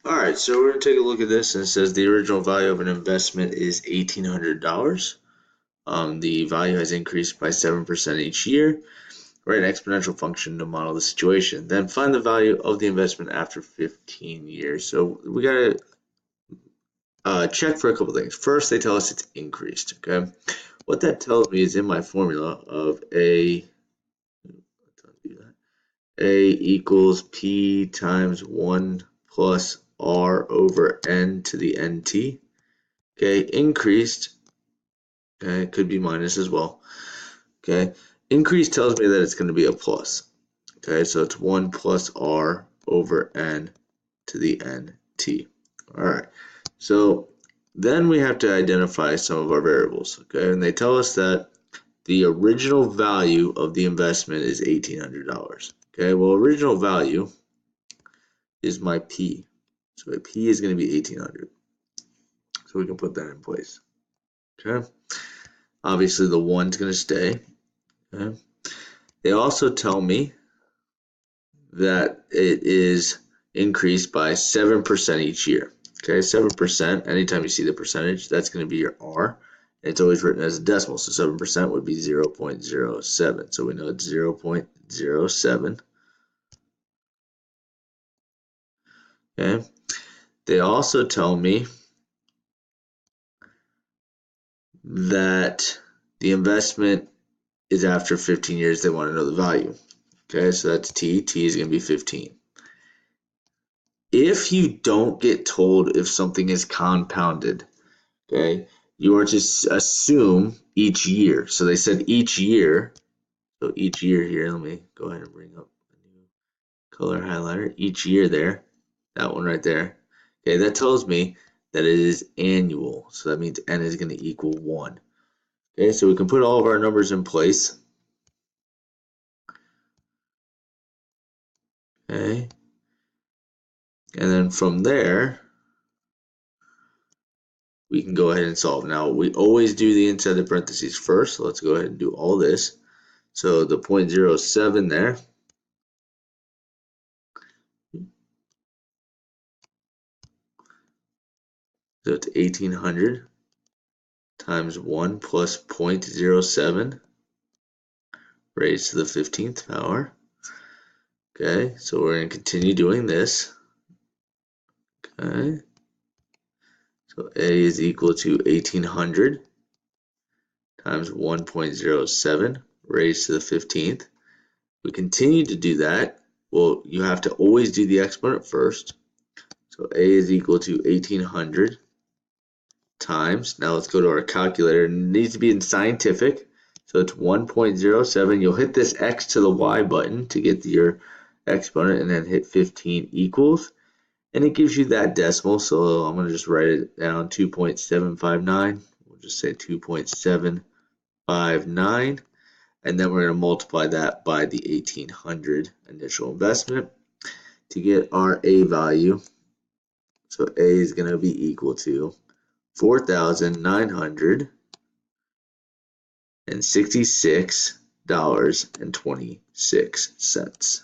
Alright, so we're going to take a look at this, and it says the original value of an investment is $1,800. The value has increased by 7% each year. Write an exponential function to model the situation. Then find the value of the investment after 15 years. So we got to check for a couple things. First, they tell us it's increased. Okay, what that tells me is in my formula of A equals P times 1 plus R over N to the NT. Okay, increased. Okay, it could be minus as well. Okay, increase tells me that it's going to be a plus. Okay, so it's 1 plus R over N to the NT. All right, so then we have to identify some of our variables. Okay, and they tell us that the original value of the investment is $1,800. Okay, well, original value is my P. So my P is going to be 1,800. So we can put that in place. Okay, obviously the 1's going to stay. Okay. They also tell me that it is increased by 7% each year. Okay, 7%, anytime you see the percentage, that's going to be your R. It's always written as a decimal, so 7% would be 0.07. So we know it's 0.07. Okay. They also tell me that the investment is after 15 years. They want to know the value. Okay, so that's T. T is going to be 15. If you don't get told if something is compounded, okay, you are to assume each year. So they said each year. So each year here, let me go ahead and bring up a new color highlighter. Each year there, that one right there. Okay, that tells me that it is annual. So that means N is going to equal 1. Okay, so we can put all of our numbers in place. Okay, and then from there, we can go ahead and solve. Now, we always do the inside the parentheses first. So let's go ahead and do all this. So the 0.07 there. So it's 1,800 times 1 plus 0.07 raised to the 15th power. Okay, so we're going to continue doing this. Okay, so A is equal to 1,800 times 1.07 raised to the 15th. We continue to do that. Well, you have to always do the exponent first. So A is equal to 1,800 times, now let's go to our calculator, and it needs to be in scientific, so it's 1.07. You'll hit this X to the Y button to get your exponent, and then hit 15 equals, and it gives you that decimal. So I'm going to just write it down, 2.759. We'll just say 2.759, and then we're going to multiply that by the 1,800 initial investment to get our A value. So A is going to be equal to $4,966.26.